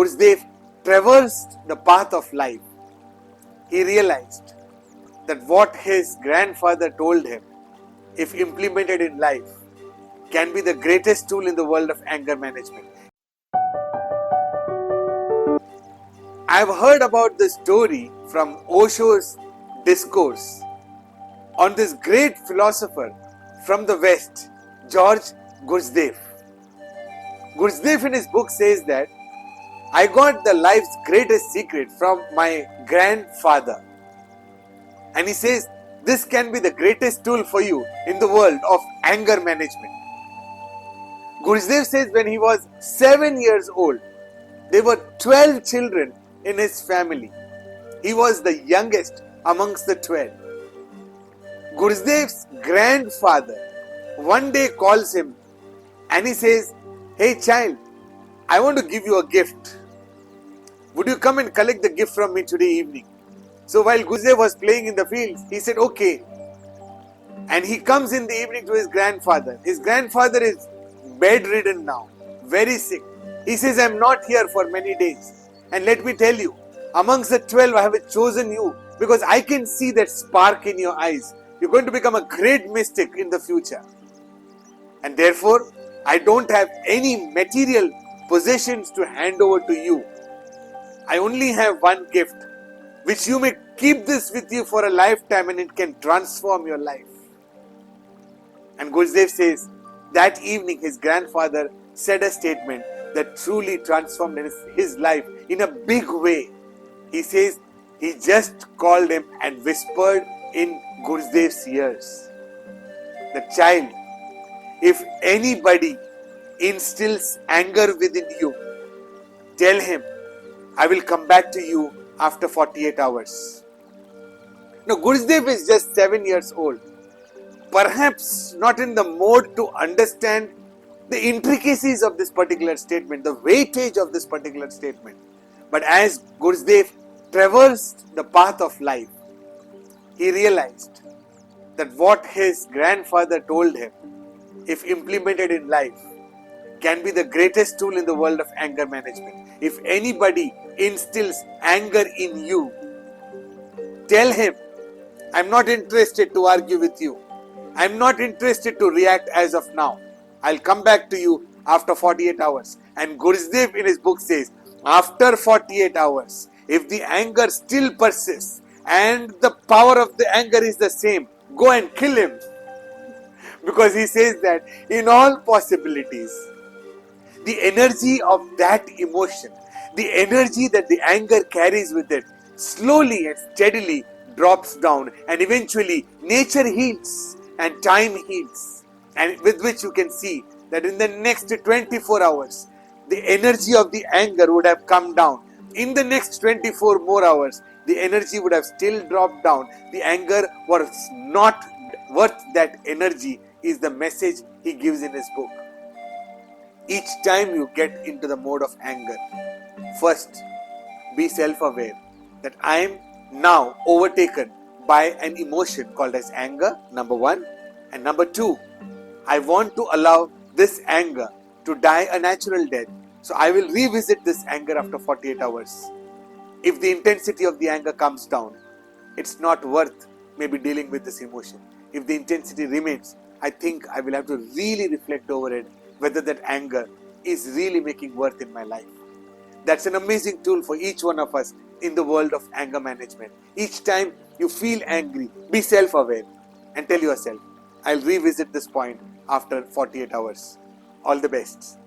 Gurdev traversed the path of life, he realized that what his grandfather told him, if implemented in life, can be the greatest tool in the world of anger management. I've heard about this story from Osho's discourse on this great philosopher from the West, George Gurdjieff. Gurdjieff in his book says that I got the life's greatest secret from my grandfather. And he says this can be the greatest tool for you in the world of anger management. Gurdjieff says when he was 7 years old, there were 12 children in his family. He was the youngest amongst the 12. Gurdjieff's grandfather one day calls him and he says, "Hey child, I want to give you a gift. Would you come and collect the gift from me today evening?" So while Gurdjieff was playing in the fields, he said, "Okay." And he comes in the evening to his grandfather. His grandfather is bedridden now, very sick. He says, "I'm not here for many days. And let me tell you, amongst the 12, I have chosen you because I can see that spark in your eyes. You're going to become a great mystic in the future. And therefore, I don't have any material possessions to hand over to you. I only have one gift, which you may keep this with you for a lifetime and it can transform your life." And Gurdjieff says, that evening his grandfather said a statement that truly transformed his life in a big way. He says he just called him and whispered in Gurdjieff's ears, "The child, if anybody instills anger within you, tell him, I will come back to you after 48 hours. Now, Gurdjieff is just 7 years old, perhaps not in the mode to understand the intricacies of this particular statement, the weightage of this particular statement. But as Gurdjieff traversed the path of life, he realized that what his grandfather told him, if implemented in life, can be the greatest tool in the world of anger management. If anybody instills anger in you, tell him, I'm not interested to argue with you. I'm not interested to react as of now. I'll come back to you after 48 hours. And Gurdjieff in his book says, after 48 hours, if the anger still persists and the power of the anger is the same, go and kill him. Because he says that in all possibilities, the energy of that emotion, the energy that the anger carries with it, slowly and steadily drops down, and eventually nature heals and time heals, and with which you can see that in the next 24 hours, the energy of the anger would have come down. In the next 24 more hours, the energy would have still dropped down. The anger was not worth that energy, is the message he gives in his book. Each time you get into the mode of anger, first be self-aware that I am now overtaken by an emotion called as anger, number one. And number two, I want to allow this anger to die a natural death. So I will revisit this anger after 48 hours. If the intensity of the anger comes down, it's not worth maybe dealing with this emotion. If the intensity remains, I think I will have to really reflect over it, whether that anger is really making worth in my life. That's an amazing tool for each one of us in the world of anger management. Each time you feel angry, be self-aware and tell yourself, I'll revisit this point after 48 hours. All the best.